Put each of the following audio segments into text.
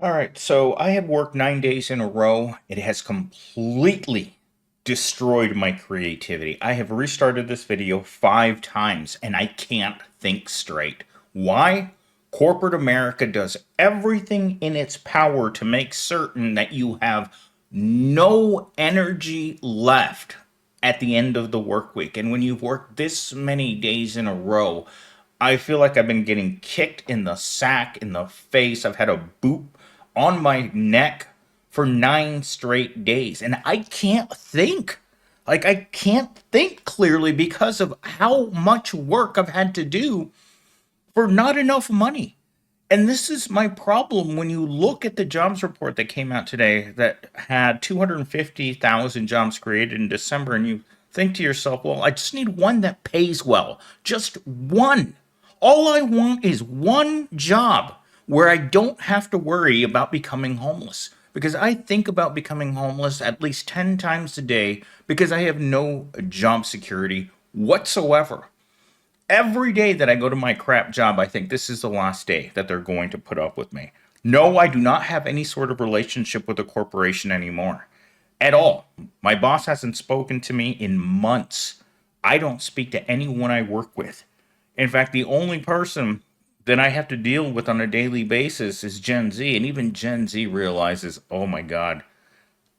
All right, so I have worked 9 days in a row. It has completely destroyed my creativity. I have restarted this video 5 times and I can't think straight. Why? Corporate America does everything in its power to make certain that you have no energy left at the end of the work week. And when you've worked this many days in a row, I feel like I've been getting kicked in the sack, in the face. I've had a boot on my neck for 9 straight days. And I can't think. Like, I can't think clearly because of how much work I've had to do for not enough money. And this is my problem when you look at the jobs report that came out today that had 250,000 jobs created in December, and you think to yourself, well, I just need one that pays well. Just one. All I want is one job where I don't have to worry about becoming homeless. Because I think about becoming homeless at least 10 times a day because I have no job security whatsoever. Every day that I go to my crap job, I think this is the last day that they're going to put up with me. No, I do not have any sort of relationship with a corporation anymore. At all. My boss hasn't spoken to me in months. I don't speak to anyone I work with. In fact, the only person that I have to deal with on a daily basis is Gen Z. And even Gen Z realizes, oh my God,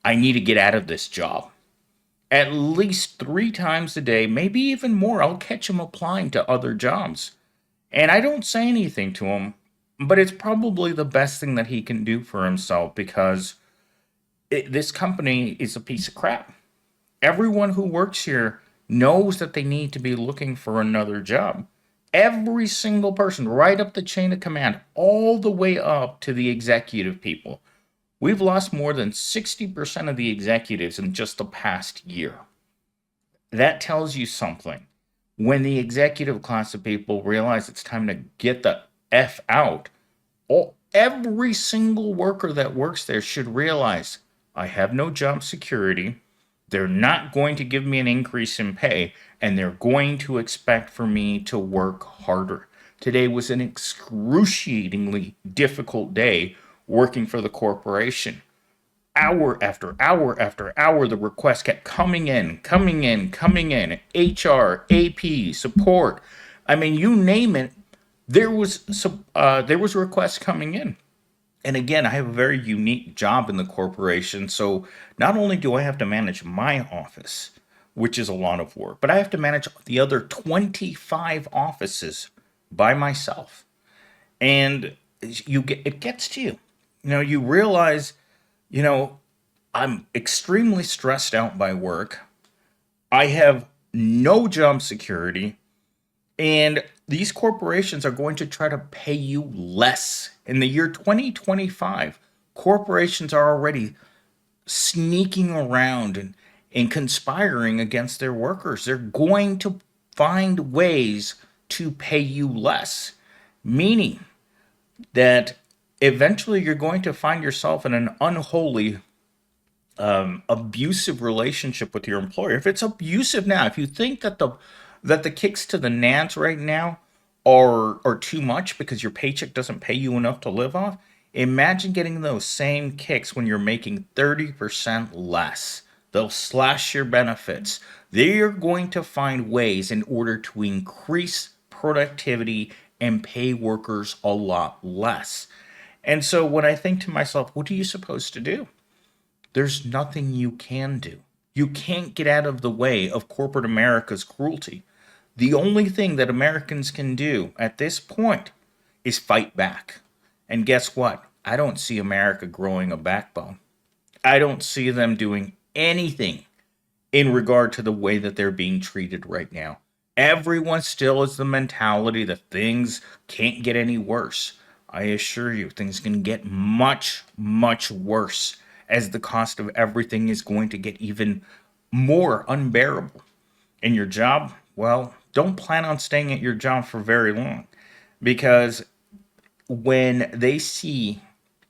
I need to get out of this job. At least 3 times a day, maybe even more, I'll catch him applying to other jobs. And I don't say anything to him, but it's probably the best thing that he can do for himself because this company is a piece of crap. Everyone who works here knows that they need to be looking for another job. Every single person, right up the chain of command, all the way up to the executive people. We've lost more than 60% of the executives in just the past year. That tells you something. When the executive class of people realize it's time to get the F out, every single worker that works there should realize I have no job security. They're not going to give me an increase in pay, and they're going to expect for me to work harder. Today was an excruciatingly difficult day working for the corporation. Hour after hour after hour, the requests kept coming in, coming in, coming in. HR, AP, support. I mean, you name it. There was requests coming in. And again, I have a very unique job in the corporation. So not only do I have to manage my office, which is a lot of work, but I have to manage the other 25 offices by myself. And it gets to you. You realize, you know, I'm extremely stressed out by work. I have no job security. And these corporations are going to try to pay you less. In the year 2025, corporations are already sneaking around and conspiring against their workers. They're going to find ways to pay you less, meaning that eventually you're going to find yourself in an unholy, abusive relationship with your employer. If it's abusive now, if you think that the kicks to the nads right now are too much because your paycheck doesn't pay you enough to live off, imagine getting those same kicks when you're making 30% less. They'll slash your benefits. They're going to find ways in order to increase productivity and pay workers a lot less. And so when I think to myself, what are you supposed to do? There's nothing you can do. You can't get out of the way of corporate America's cruelty. The only thing that Americans can do at this point is fight back. And guess what? I don't see America growing a backbone. I don't see them doing anything in regard to the way that they're being treated right now. Everyone still has the mentality that things can't get any worse. I assure you, things can get much, much worse as the cost of everything is going to get even more unbearable. And your job, well, don't plan on staying at your job for very long because when they see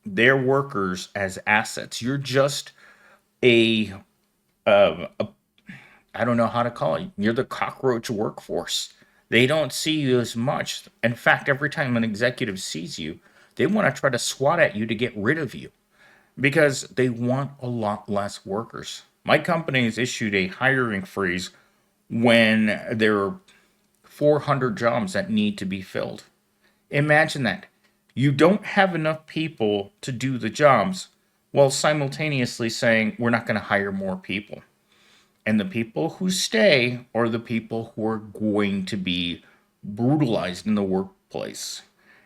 their workers as assets, you're just a, a I don't know how to call it. You're the cockroach workforce. They don't see you as much. In fact, every time an executive sees you, They want to try to swat at you to get rid of you because they want a lot less workers. My company has issued a hiring freeze when there are 400 jobs that need to be filled. Imagine that. You don't have enough people to do the jobs while simultaneously saying we're not going to hire more people. And the people who stay are the people who are going to be brutalized in the workplace.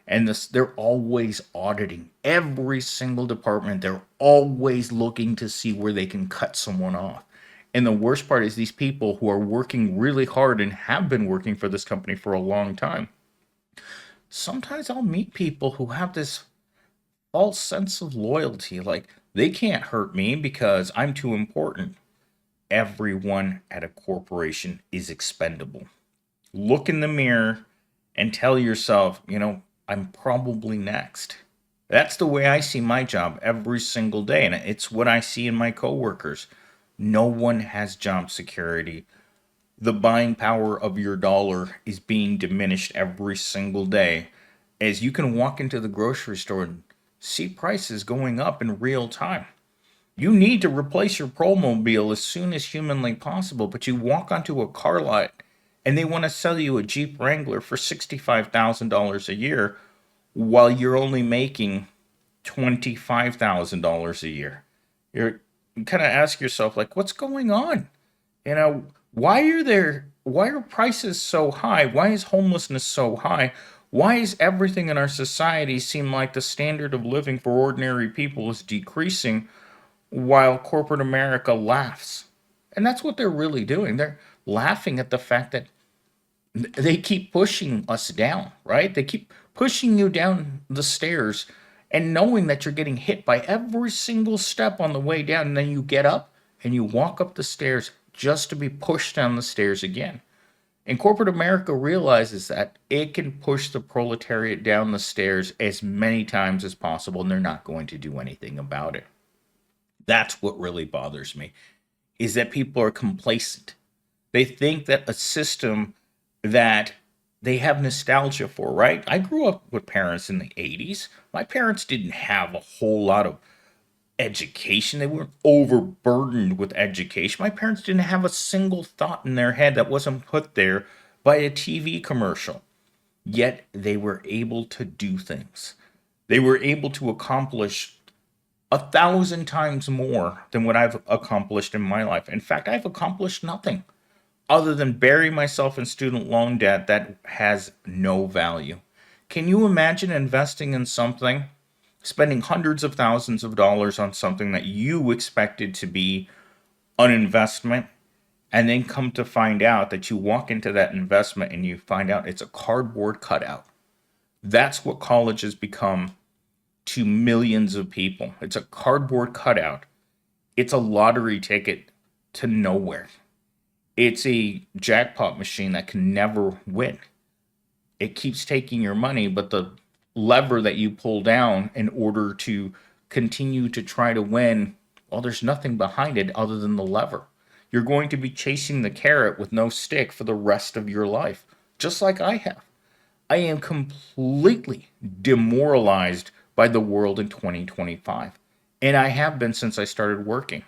And they're always auditing every single department. They're always looking to see where they can cut someone off. And the worst part is these people who are working really hard and have been working for this company for a long time. Sometimes I'll meet people who have this false sense of loyalty, like they can't hurt me because I'm too important. Everyone at a corporation is expendable. Look in the mirror and tell yourself, I'm probably next. That's the way I see my job every single day, and it's what I see in my coworkers. No one has job security. The buying power of your dollar is being diminished every single day, as you can walk into the grocery store and see prices going up in real time. You need to replace your Promobile as soon as humanly possible, but you walk onto a car lot and they want to sell you a Jeep Wrangler for $65,000 a year while you're only making $25,000 a year. You kind of ask yourself, like, what's going on? Why are prices so high? Why is homelessness so high? Why is everything in our society seem like the standard of living for ordinary people is decreasing while corporate America laughs? And that's what they're really doing. They're laughing at the fact that they keep pushing us down, right? They keep pushing you down the stairs and knowing that you're getting hit by every single step on the way down. And then you get up and you walk up the stairs just to be pushed down the stairs again. And corporate America realizes that it can push the proletariat down the stairs as many times as possible, and they're not going to do anything about it. That's what really bothers me, is that people are complacent. They think that a system that they have nostalgia for, right? I grew up with parents in the 80s. My parents didn't have a whole lot of education. They weren't overburdened with education. My parents didn't have a single thought in their head that wasn't put there by a TV commercial. Yet they were able to do things. They were able to accomplish 1,000 times more than what I've accomplished in my life. In fact, I've accomplished nothing other than bury myself in student loan debt that has no value. Can you imagine investing in something, spending hundreds of thousands of dollars on something that you expected to be an investment, and then come to find out that you walk into that investment and you find out it's a cardboard cutout? That's what college has become to millions of people. It's a cardboard cutout. It's a lottery ticket to nowhere. It's a jackpot machine that can never win. It keeps taking your money, but the lever that you pull down in order to continue to try to win, well, there's nothing behind it other than the lever. You're going to be chasing the carrot with no stick for the rest of your life, just like I have. I am completely demoralized by the world in 2025, and I have been since I started working.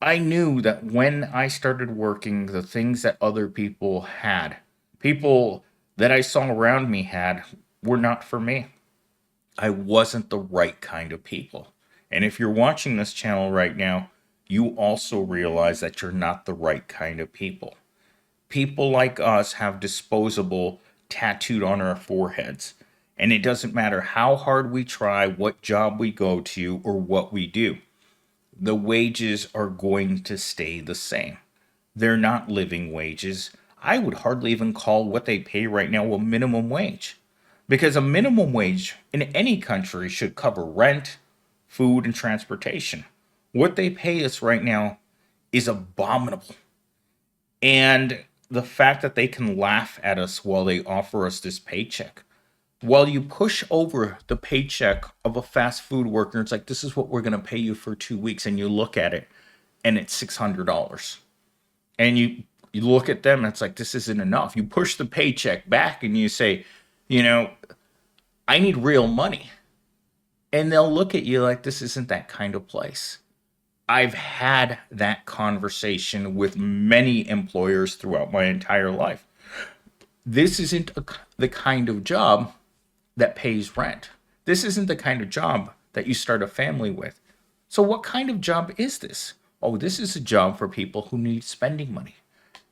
I knew that when I started working, the things that other people had, people that I saw around me had, were not for me. I wasn't the right kind of people. And if you're watching this channel right now, you also realize that you're not the right kind of people. People like us have disposable tattooed on our foreheads. And it doesn't matter how hard we try, what job we go to, or what we do. The wages are going to stay the same. They're not living wages. I would hardly even call what they pay right now a minimum wage. Because a minimum wage in any country should cover rent, food, and transportation. What they pay us right now is abominable. And the fact that they can laugh at us while they offer us this paycheck. While you push over the paycheck of a fast food worker, it's like, this is what we're going to pay you for 2 weeks. And you look at it and it's $600. And you look at them and it's like, this isn't enough. You push the paycheck back and you say, I need real money. And they'll look at you like this isn't that kind of place. I've had that conversation with many employers throughout my entire life. This isn't the kind of job that pays rent. This isn't the kind of job that you start a family with. So, what kind of job is this? Oh, this is a job for people who need spending money.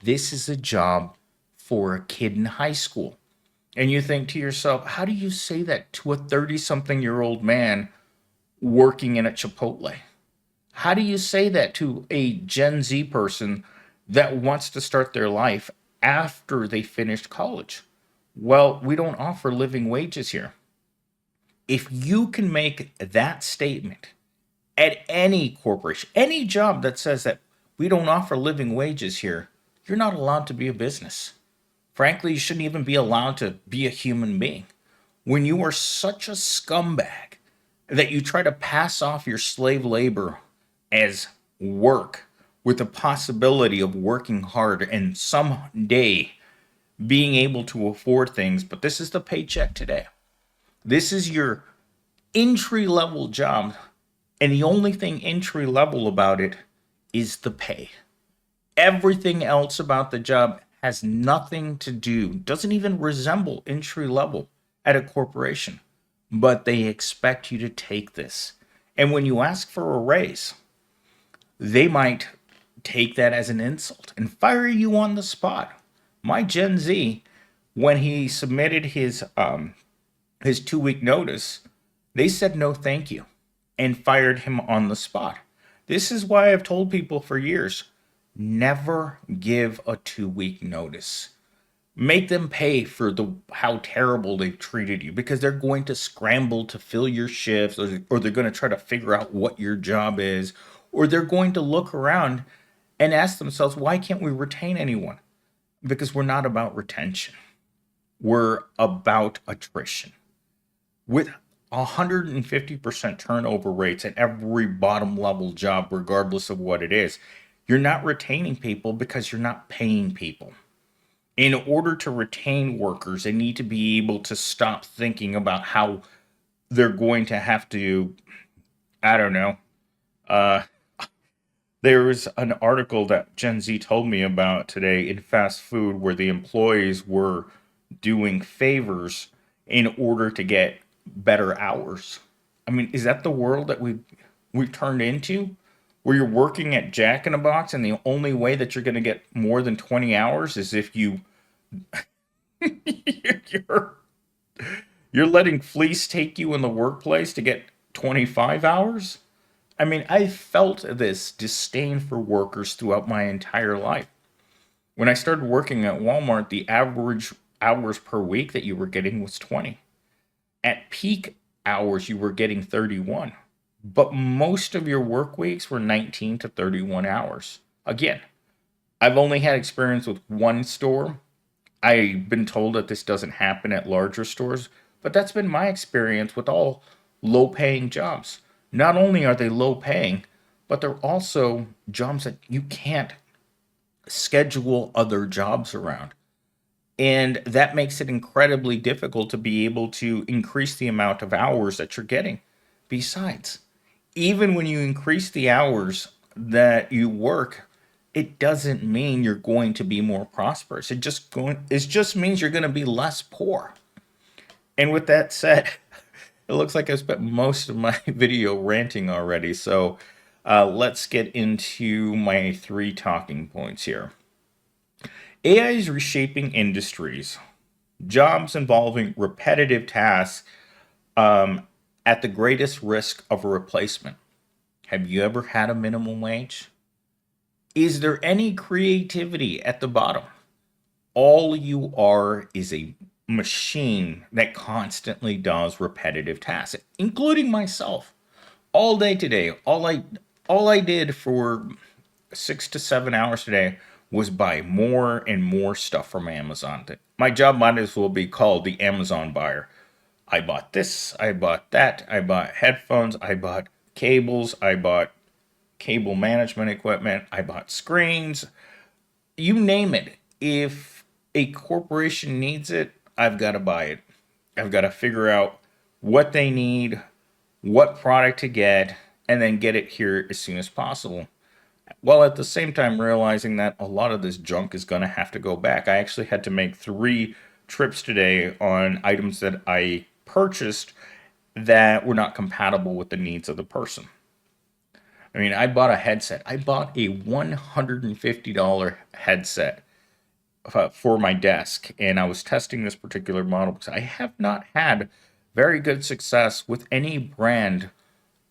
This is a job for a kid in high school. And you think to yourself, how do you say that to a 30 something year old man working in a Chipotle? How do you say that to a Gen Z person that wants to start their life after they finished college? Well, we don't offer living wages here. If you can make that statement at any corporation, any job that says that we don't offer living wages here, you're not allowed to be a business. Frankly, you shouldn't even be allowed to be a human being. When you are such a scumbag that you try to pass off your slave labor as work with the possibility of working hard and someday being able to afford things, but this is the paycheck today. This is your entry level job, and the only thing entry level about it is the pay. Everything else about the job has nothing to do, doesn't even resemble entry level at a corporation, but they expect you to take this. And when you ask for a raise, they might take that as an insult and fire you on the spot. My Gen Z, when he submitted his 2 week notice, they said no thank you and fired him on the spot. This is why I've told people for years, never give a 2 week notice. Make them pay for how terrible they've treated you, because they're going to scramble to fill your shifts, or they're going to try to figure out what your job is, or they're going to look around and ask themselves, why can't we retain anyone? Because we're not about retention. We're about attrition. With 150% turnover rates at every bottom level job, regardless of what it is, you're not retaining people because you're not paying people. In order to retain workers, they need to be able to stop thinking about how they're going to have to, I don't know. Uh, there was an article that Gen Z told me about today in fast food where the employees were doing favors in order to get better hours. I mean, is that the world that we've turned into? Where you're working at Jack in a Box, and the only way that you're going to get more than 20 hours is if you're you're letting fleece take you in the workplace to get 25 hours? I mean, I felt this disdain for workers throughout my entire life. When I started working at Walmart, the average hours per week that you were getting was 20. At peak hours, you were getting 31. But most of your work weeks were 19 to 31 hours. Again, I've only had experience with one store. I've been told that this doesn't happen at larger stores, but that's been my experience with all low paying jobs. Not only are they low paying, but they're also jobs that you can't schedule other jobs around. And that makes it incredibly difficult to be able to increase the amount of hours that you're getting. Besides, even when you increase the hours that you work, it doesn't mean you're going to be more prosperous. It just means you're going to be less poor. And with that said, it looks like I spent most of my video ranting already. So let's get into my 3 talking points here. AI is reshaping industries, jobs involving repetitive tasks at the greatest risk of a replacement. Have you ever had a minimum wage? Is there any creativity at the bottom? All you are is a machine that constantly does repetitive tasks, including myself. All day today, all I did for 6 to 7 hours today was buy more and more stuff from Amazon. My job might as well be called the Amazon buyer. I bought this, I bought that, I bought headphones, I bought cables, I bought cable management equipment, I bought screens, you name it. If a corporation needs it, I've got to buy it. I've got to figure out what they need, what product to get, and then get it here as soon as possible. While at the same time realizing that a lot of this junk is going to have to go back. I actually had to make 3 trips today on items that I purchased that were not compatible with the needs of the person. I mean, I bought a headset. I bought a $150 headset for my desk, and I was testing this particular model because I have not had very good success with any brand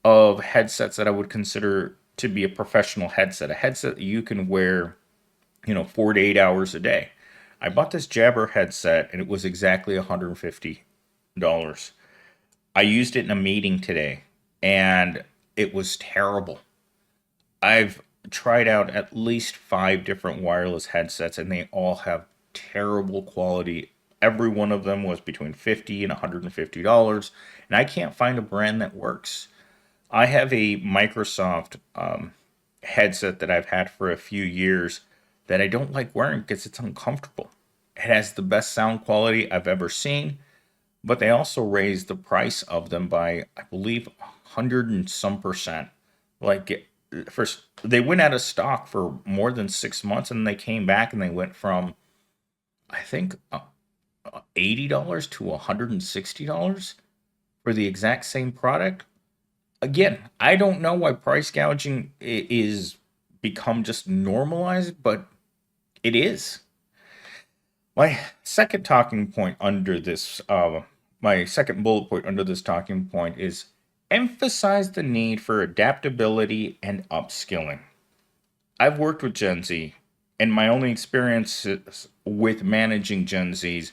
of headsets that I would consider to be a professional headset, a headset that you can wear, 4 to 8 hours a day. I bought this Jabber headset, and it was exactly $150. I used it in a meeting today, and it was terrible. I've tried out at least 5 different wireless headsets, and they all have terrible quality. Every one of them was between $50 and $150, and I can't find a brand that works. I have a Microsoft headset that I've had for a few years that I don't like wearing because it's uncomfortable. It has the best sound quality I've ever seen, but they also raised the price of them by, I believe, 100 and some percent. Like, first, they went out of stock for more than 6 months, and they came back and they went from, I think, $80 to $160 for the exact same product. Again, I don't know why price gouging is become just normalized, but it is. My second talking point under this, my second bullet point under this talking point is emphasize the need for adaptability and upskilling. I've worked with Gen Z, and my only experiences with managing Gen Zs,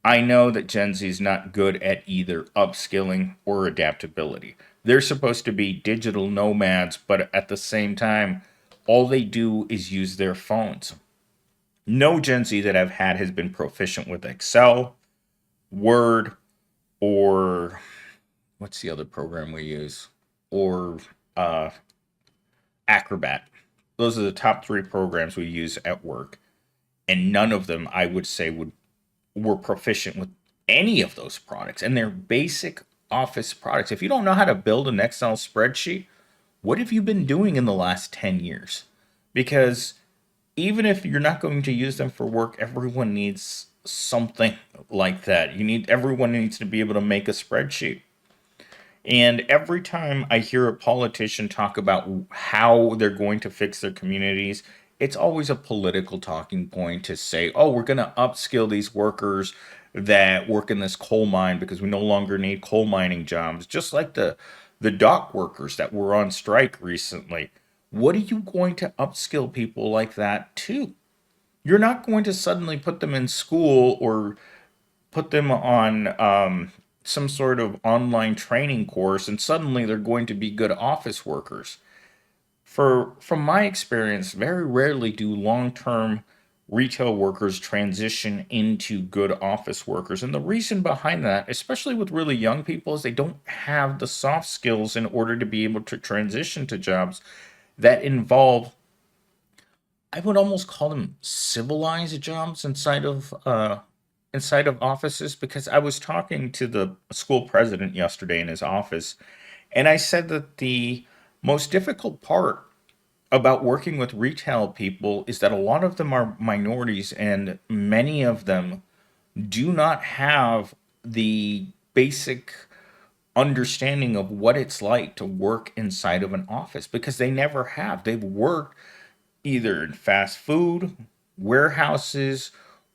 I know that Gen Z is not good at either upskilling or adaptability. They're supposed to be digital nomads, but at the same time, all they do is use their phones. No Gen Z that I've had has been proficient with Excel, Word, or what's the other program we use? Or uh, Acrobat. Those are the top 3 programs we use at work. And none of them, I would say, were proficient with any of those products. And they're basic office products. If you don't know how to build an Excel spreadsheet, what have you been doing in the last 10 years? Because even if you're not going to use them for work, everyone needs something like that. Everyone needs to be able to make a spreadsheet. And every time I hear a politician talk about how they're going to fix their communities, it's always a political talking point to say, oh, we're going to upskill these workers that work in this coal mine because we no longer need coal mining jobs, just like the dock workers that were on strike recently. What are you going to upskill people like that to? You're not going to suddenly put them in school or put them on some sort of online training course and suddenly they're going to be good office workers. From my experience, very rarely do long-term retail workers transition into good office workers. And the reason behind that, especially with really young people, is they don't have the soft skills in order to be able to transition to jobs that involve, I would almost call them civilized jobs inside of offices, because I was talking to the school president yesterday in his office, and I said that the most difficult part about working with retail people is that a lot of them are minorities and many of them do not have the basic understanding of what it's like to work inside of an office because they never have. They've worked either in fast food, warehouses,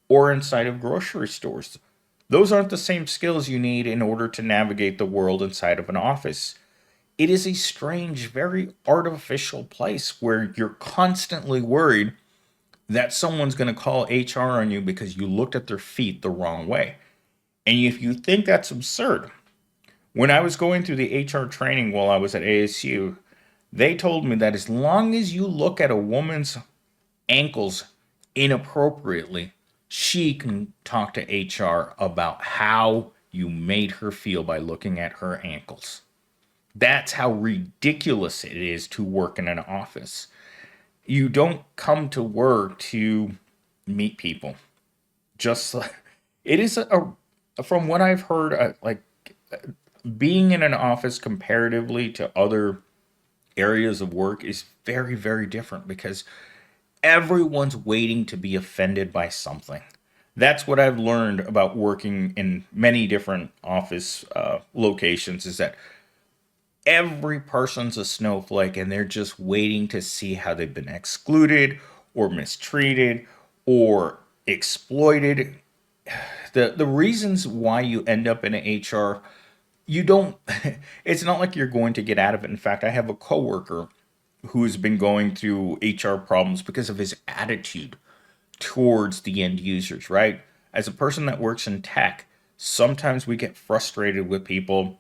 or inside of grocery stores. Those aren't the same skills you need in order to navigate the world inside of an office. It is a strange, very artificial place where you're constantly worried that someone's going to call HR on you because you looked at their feet the wrong way. And if you think that's absurd, when I was going through the HR training while I was at ASU, they told me that as long as you look at a woman's ankles inappropriately, she can talk to HR about how you made her feel by looking at her ankles. That's how ridiculous it is to work in an office. You don't come to work to meet people. Just it is from what I've heard, like being in an office comparatively to other areas of work is very, very different because everyone's waiting to be offended by something. That's what I've learned about working in many different office locations is that every person's a snowflake and they're just waiting to see how they've been excluded or mistreated or exploited. The reasons why you end up in HR, you don't it's not like you're going to get out of it. In fact, I have a coworker who's been going through HR problems because of his attitude towards the end users, right? As a person that works in tech, sometimes we get frustrated with people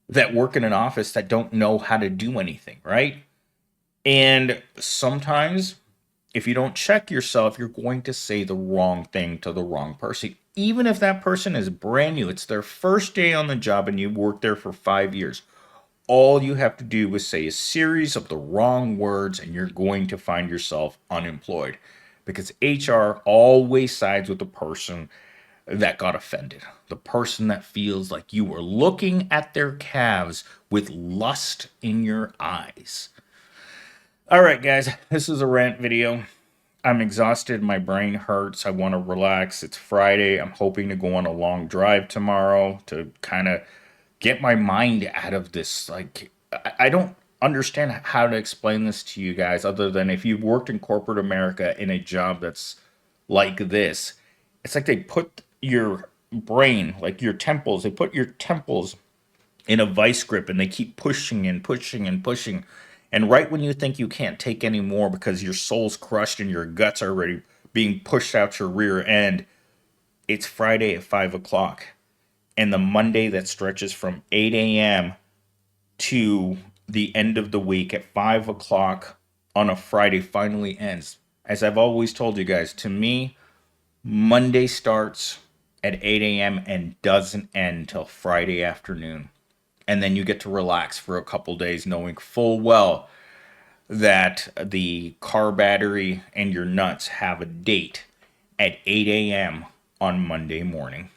that work in an office that don't know how to do anything, right? And sometimes if you don't check yourself, you're going to say the wrong thing to the wrong person. Even if that person is brand new, it's their first day on the job and you've worked there for 5 years. All you have to do is say a series of the wrong words and you're going to find yourself unemployed because HR always sides with the person that got offended, the person that feels like you were looking at their calves with lust in your eyes. All right, guys, this is a rant video. I'm exhausted. My brain hurts. I want to relax. It's Friday. I'm hoping to go on a long drive tomorrow to kind of get my mind out of this. Like, I don't understand how to explain this to you guys other than if you've worked in corporate America in a job that's like this, it's like they put your brain, like your temples, they put your temples in a vice grip and they keep pushing and pushing and pushing. And right when you think you can't take any more because your soul's crushed and your guts are already being pushed out your rear end, it's Friday at 5 o'clock. And the Monday that stretches from 8 a.m. to the end of the week at 5 o'clock on a Friday finally ends. As I've always told you guys, to me, Monday starts at 8 a.m. and doesn't end till Friday afternoon. And then you get to relax for a couple days knowing full well that the car battery and your nuts have a date at 8 a.m. on Monday morning.